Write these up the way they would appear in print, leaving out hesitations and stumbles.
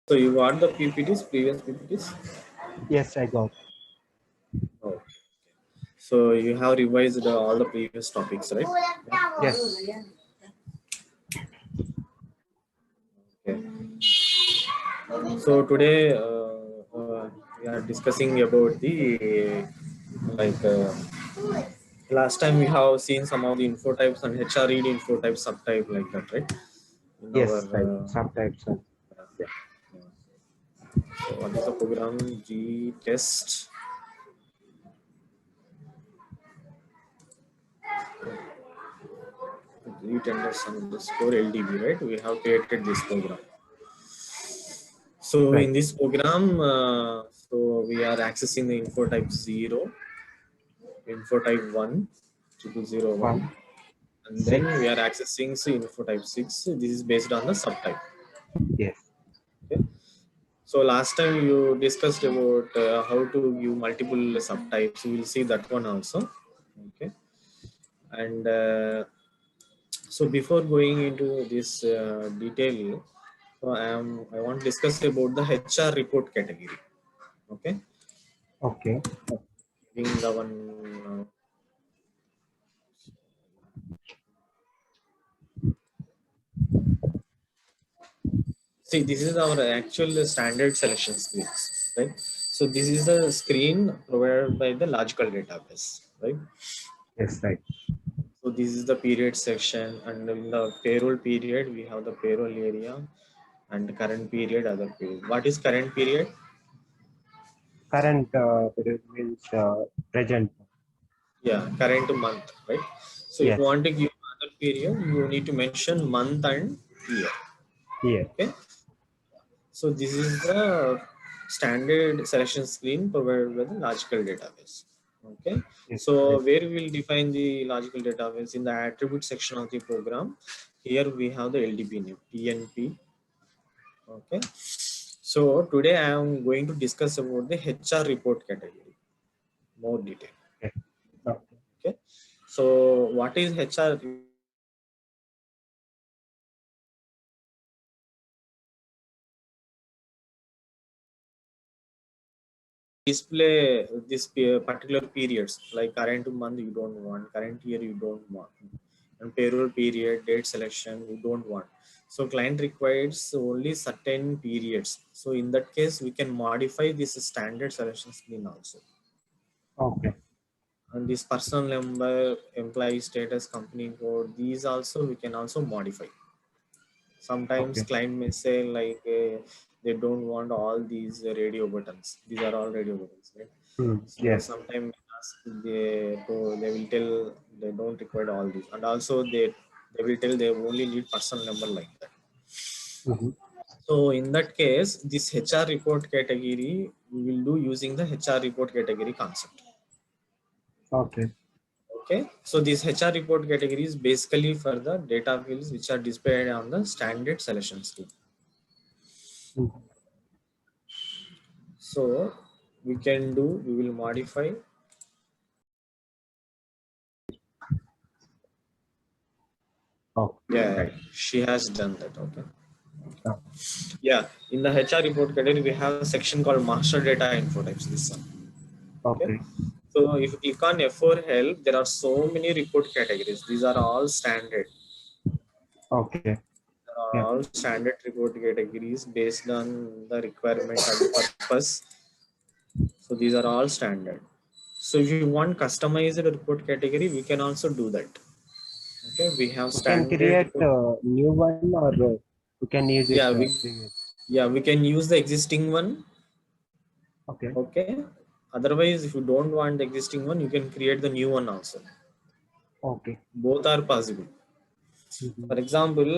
So you got the PPTs, previous PPTs? Yes, I got. Oh. So you have revised all the previous topics, right? Yes. Okay. So today we are discussing about the last time we have seen some of the info types and HRED info type subtype like that, right? In our Yes, right. Subtypes. yeah. So what is the program? G test. Retenders underscore LDB, right? We have created this program. So Right. in this program, so we are accessing the info type 0, info type 1, 0001, and then 6. we are accessing info type 6. This is based on the subtype. Yes. Okay. So last time you discussed about how to give multiple subtypes. We will see that one also. Okay. And so before going into this detail, so I want to discuss about the HR report category. Okay. Okay. Being the one. See, this is our actual standard selection screen, right? So this is the screen provided by the logical database, right? Yes, right. So this is the period section, and in the payroll period, we have the payroll area, and current period, other period. What is current period? Current period means present. Yeah, current month, right? So if you Yes. want to give another period, you need to mention month and year. Here. Okay. So this is the standard selection screen provided by the logical database. Okay. Yes. So Right. where we will define the logical database in the attribute section of the program. Here we have the LDB name PNP. Okay. So today I am going to discuss about the HR report category, more detail. Okay. Okay. Okay. So what is HR? Display this particular periods like current month you don't want, current year you don't want, and payroll period, date selection you don't want. So client requires only certain periods. So in that case we can modify this standard selection screen also. Okay. And this personal number, employee status, company code, these also we can also modify. Sometimes Okay. client may say like they don't want all these radio buttons. These are all radio buttons, right? So Yes. sometimes they will tell they don't require all these, and also they will tell they only need personal number like that. Mm-hmm. So in that case, this HR report category we will do using the HR report category concept. Okay. Okay, so this HR report category is basically for the data fields which are displayed on the standard selection screen. Mm-hmm. So we will modify. Oh. Yeah, Right. she has done that. Okay. Oh. Yeah, in the HR report category, we have a section called master data info types. This one. Okay. Okay. So if you click on F4 help, there are so many report categories. These are all standard. Okay. There are Yeah. all standard report categories based on the requirement and the purpose. So these are all standard. So if you want customized report category, we can also do that. Okay, we have We can standard. create a new one, or we can use it Yeah, previous. we can use the existing one. Okay. Okay. Otherwise, if you don't want the existing one, you can create the new one also. Okay. Both are possible. Mm-hmm. For example,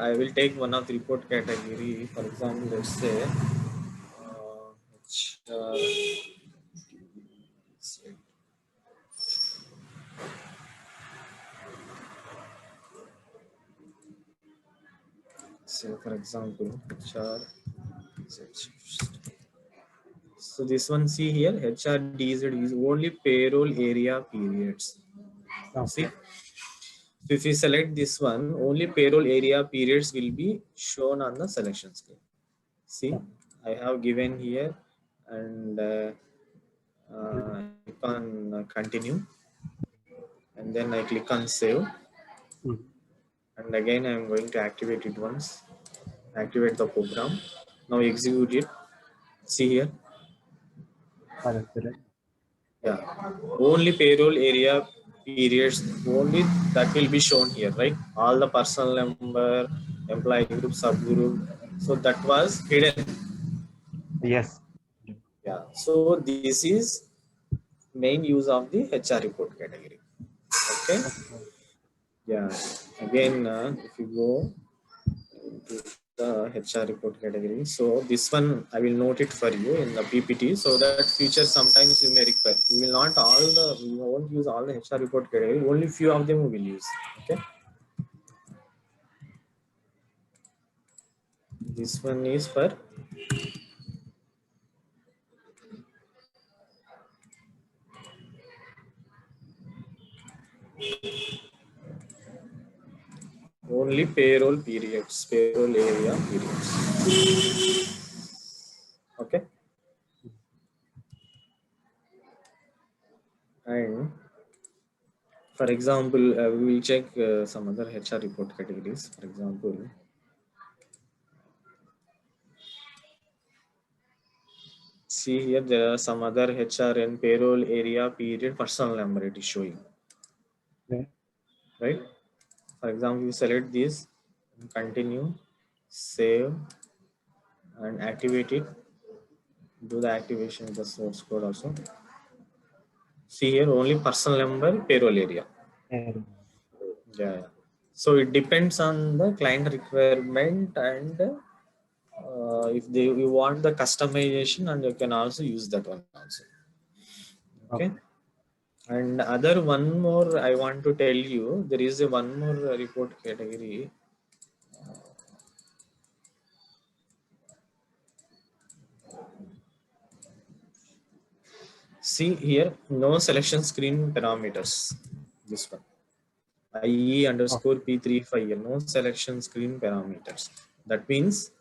I will take one of the report category. For example, let's say say for example HR. So this one, see here, HRDZ is only payroll area periods. See, Okay. so if you select this one, only payroll area periods will be shown on the selection screen. See, I have given here, and click on continue, and then I click on save, Mm. and again I am going to activate it once. Activate the program. Now execute it. See here. Correct, correct. Yeah, only payroll area periods only that will be shown here, right? All the personal number, employee group, subgroup. So that was hidden. Yes. Yeah. So this is main use of the HR report category. Okay. Okay. Yeah. Again, if you go into the HR report category, so this one I will note it for you in the PPT, so that future sometimes you may require. We will not all the we won't use all the HR report category. Only few of them we will use. Okay. This one is for only payroll periods, payroll area periods. Okay. And for example, we will check some other HR report categories. For example, see here there are some other HR and payroll area period personal number it is showing, Yeah. right? For example, you select this, continue, save, and activate it. Do the activation with the source code also. See here only personal number, payroll area. Yeah. Yeah, yeah. So it depends on the client requirement, and if they you want the customization, and you can also use that one also. Okay. Okay. And other one more I want to tell you, there is a one more report category. See here, no selection screen parameters. This one. IE Okay. underscore P35, no selection screen parameters. That means,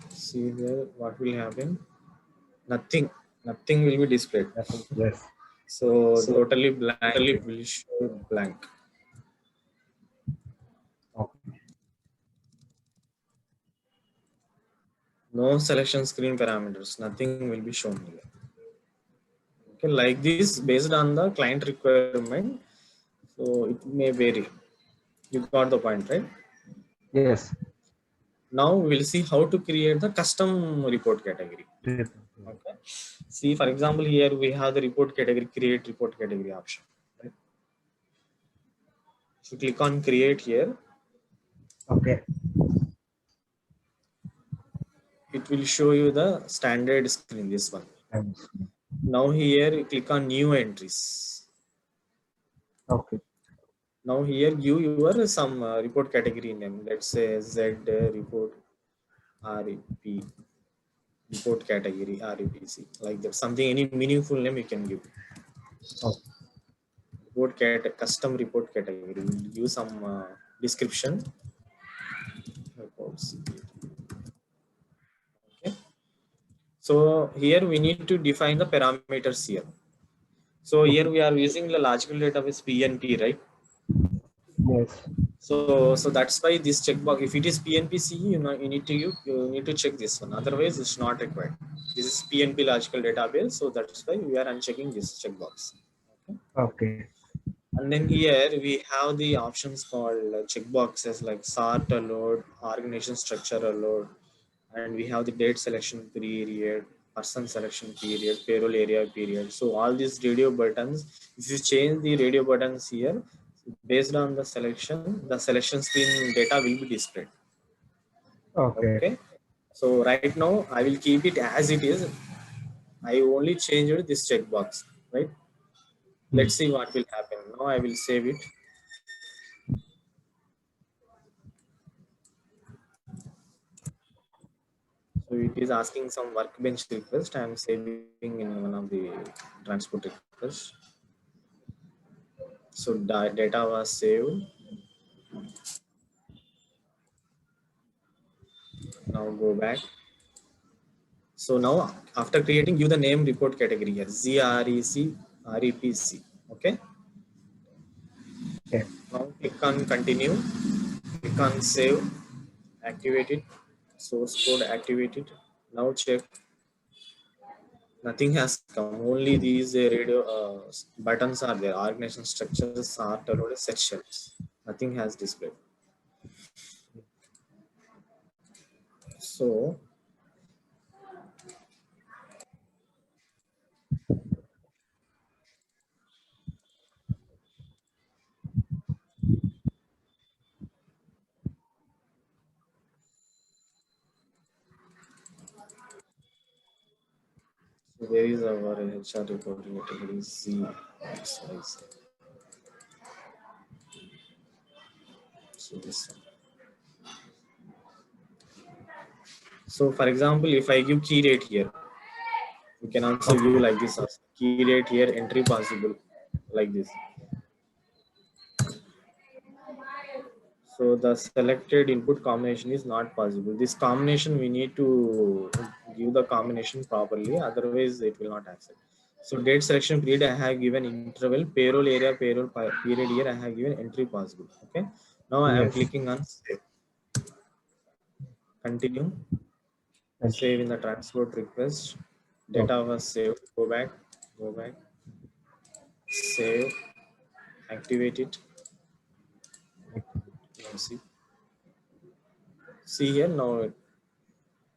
see here, what will happen? Nothing. Nothing will be displayed. Nothing. Yes. So totally blank. It will show blank. Okay. No selection screen parameters. Nothing will be shown here. Okay, like this, based on the client requirement, so it may vary. You got the point, right? Yes. Now we'll see how to create the custom report category. Report. Okay. See, for example, here we have the report category, create report category option. Right? If you click on create here, Okay. it will show you the standard screen, this one. And- Now here you click on new entries. Okay. Now here give your some report category name. Let's say Z report REP, report category REPC, like that. Something, any meaningful name you can give. Okay. Report custom report category. We'll give some description. Reports. Okay. So here we need to define the parameters here. So here we are using the logical database PNP, right? Yes. So that's why this checkbox, if it is PNP-CE, you need to check this one. Otherwise, it's not required. This is PNP logical database, so that's why we are unchecking this checkbox. Okay. Okay. And then here we have the options called checkboxes like sort load, organization structure load, and we have the date selection period, person selection period, payroll area period. So all these radio buttons, if you change the radio buttons here, based on the selection screen data will be displayed. Okay. Okay. So right now I will keep it as it is. I only changed this checkbox, right? Hmm. Let's see what will happen. Now I will save it. So it is asking some workbench request. I am saving in one of the transport requests. So data was saved. Now go back. So now after creating, give the name report category here, ZREC REPC. Okay. Okay. Now click on continue, click on save, activate it, source code activated. Now check, nothing has come, only these radio buttons are there, organization structures are downloaded sections, nothing has displayed. So where is our HR reporting category Z XYZ. So this one. So for example, if I give key rate here, you can also give like this also. Key rate here, entry possible like this. So the selected input combination is not possible. This combination we need to give the combination properly, otherwise it will not accept. So date selection period I have given interval, payroll area, payroll period here I have given entry possible. Okay. Now I am Yes. clicking on save. Continue. Thank you. Save in the transport request. Okay. Data was saved. Go back. Go back. Save. Activate it. Now see here now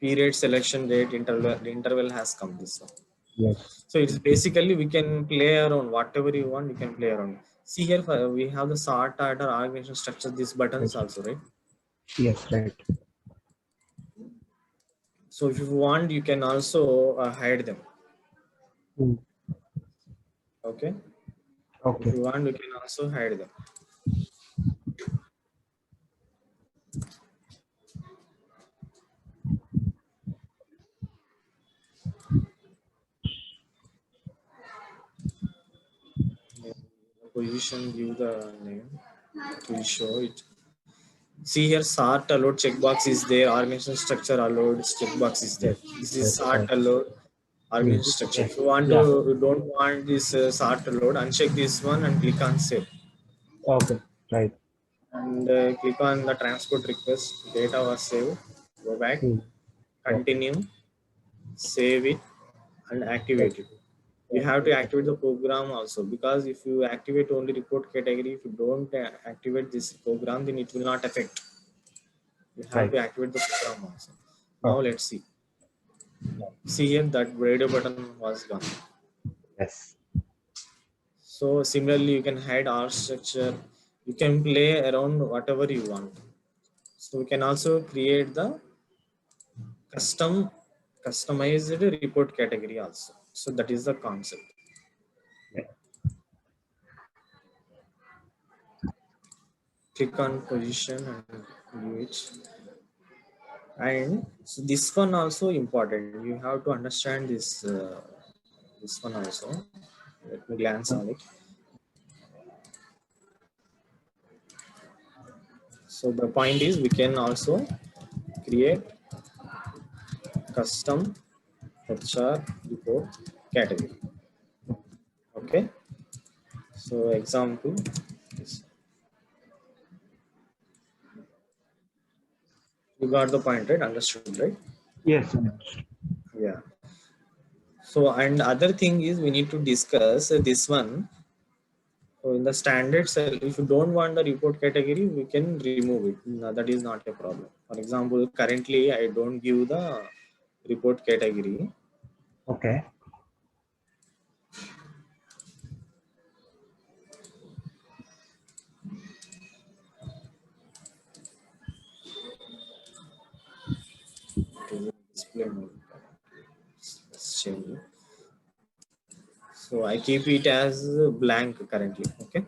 period selection date interval, the interval has come this one. Yes. So it's basically we can play around whatever you want, you can play around. See here we have the sort order organization structure, these buttons Yes. also, right? Yes. Right. So if you want you can also hide them. Mm. Okay, if Okay. you want you can also hide them. Position, give the name, it will show it. See here sort allowed checkbox is there, organization structure allowed checkbox is there. Yes. This is Yes. sort Right. allowed Mm. organization structure. Yes. If you want to, Yeah. you don't want this sort allowed, uncheck this one and click on save. Okay. Right. And click on the transport request, data was saved, go back, Mm. Okay. continue, save it and activate Okay. it. You have to activate the program also, because if you activate only report category, if you don't activate this program, then it will not affect. You have Right. to activate the program also. Now Okay. let's see here that radio button was gone. Yes. So similarly you can hide R structure, you can play around whatever you want. So we can also create the customized report category also. So that is the concept. Yeah. Click on position and view it. And so this one also important. You have to understand this one also. Let me glance on it. So the point is we can also create custom HR report category. Okay. So example, you got the point, right? Understood, right? Yes. Yeah. So and other thing is we need to discuss this one. So in the standard cell, if you don't want the report category, we can remove it. No, that is not a problem. For example, currently I don't give the report category. Okay. Display mode. Let's change it. So I keep it as blank currently. Okay.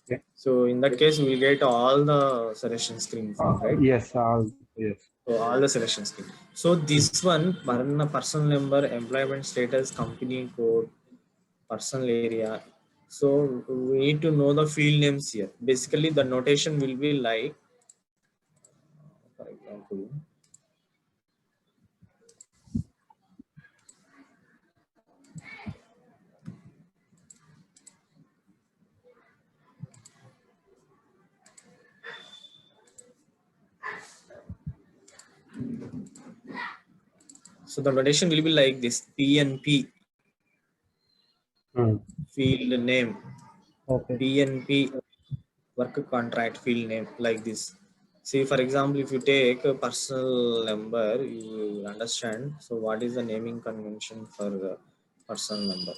Okay. So in that case, we will get all the selection screen field, right? Yes. Yes. So all the selection screen. So this one, personal number, employment status, company code, personal area. So we need to know the field names here. Basically, the notation will be like, for example, So the notation will be like this: PNP, Hmm. field name, Okay. PNP, work contract field name, like this. See, for example, if you take a personal number, you will understand. So what is the naming convention for personal number?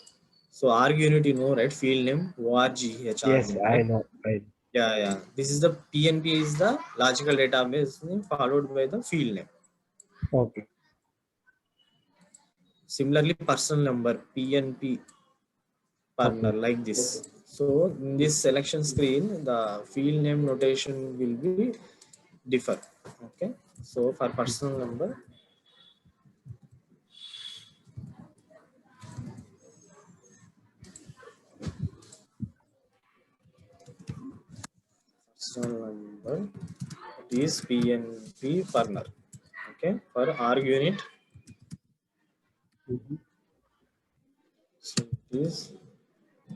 So arg unit, you know, right? Field name, ORGH arg Yes, name, I right? know. I Yeah, yeah. This is the PNP is the logical database name followed by the field name. okay. Similarly, personal number, PNP partner, Okay. like this. So in this selection screen, the field name notation will be differ. Okay. So for personal number, personal number, it is PNP partner. Okay. For arg unit, Mhm. so it is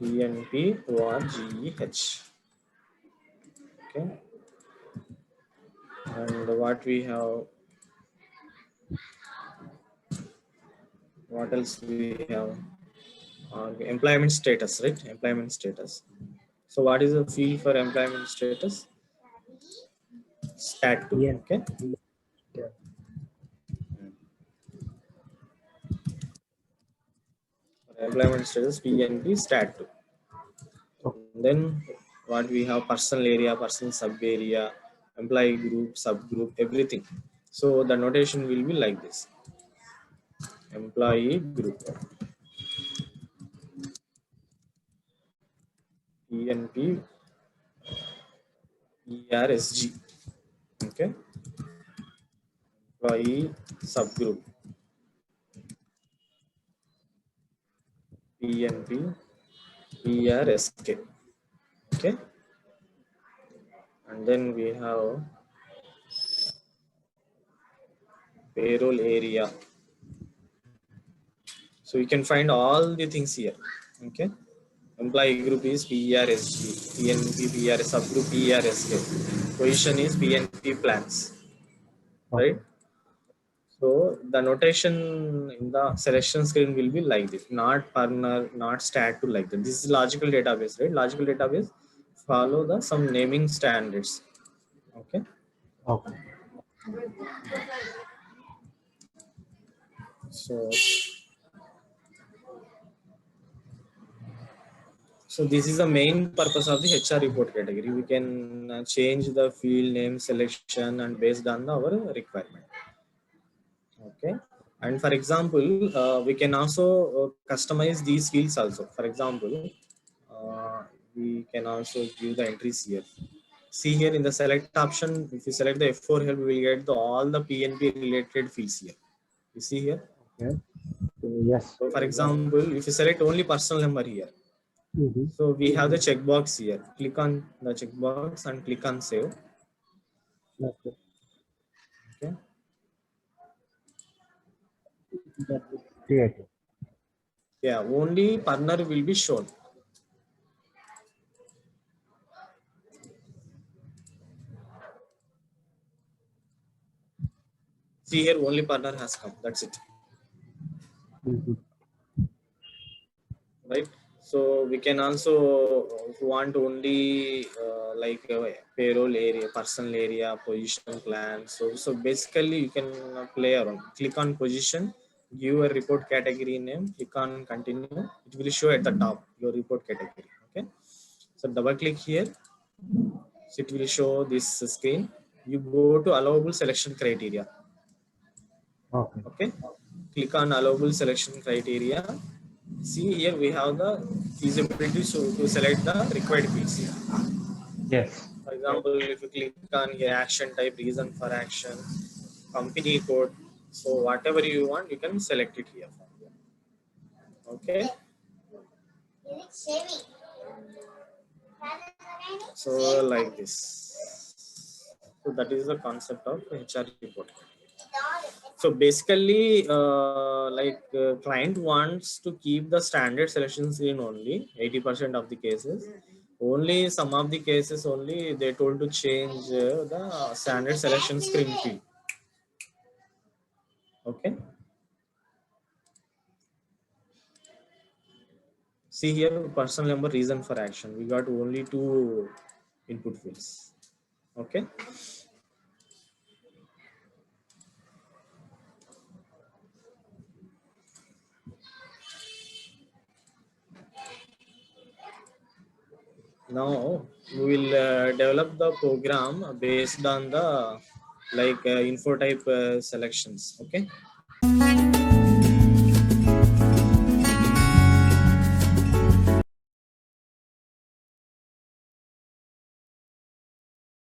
PNP ORGEH. Okay. And what we have, what else we have? Employment status, right? Employment status. So what is the field for employment status? Stat 2. Yeah. Okay. Yeah. For employment status, PNP stat 2. Okay. Then what we have: personal area, personal sub area, employee group, subgroup, everything. So the notation will be like this: employee group, PNP ERSG. Okay. Employee subgroup, PNP ERSK. Okay. And then we have payroll area. So you can find all the things here. Okay. Employee group is PRSG, PNP PRS, subgroup PRSK. Position is PNP plans, right? Okay. So the notation in the selection screen will be like this: not partner, not stat to, like that. This is logical database, right? Logical database follow the some naming standards. Okay. Okay. So so this is the main purpose of the HR report category. We can change the field name selection and based on our requirement. Okay. And for example, we can also customize these fields also. For example, uh, we can also give the entries here. See here in the select option, if you select the F4 help, we will get all the PNP related fields here. You see here. Okay. Yes. So for example, if you select only personal number here, Mm-hmm. so we have the checkbox here. Click on the checkbox and click on save. Okay. Okay. That is creative. Yeah, only partner will be shown. See here, only partner has come. That's it. Mm-hmm. Right. So we can also, if you want only like payroll area, personal area, position plan. So basically you can play around. Click on position, give a report category name, click on continue. It will show at the top your report category. Okay. So double click here, so it will show this screen. You go to allowable selection criteria. Okay. Okay. Click on allowable selection criteria. See here we have the feasibility, so to select the required fields here. Yes. For example, if you click on here action type, reason for action, company code, so whatever you want you can select it here. Okay. So like this. So that is the concept of HR report. So basically, client wants to keep the standard selection screen only 80% of the cases. Only some of the cases only they told to change the standard selection screen field. Okay. See here, personal number, reason for action. We got only two input fields. Okay. Now we will develop the program based on the like Infotype selections. Okay.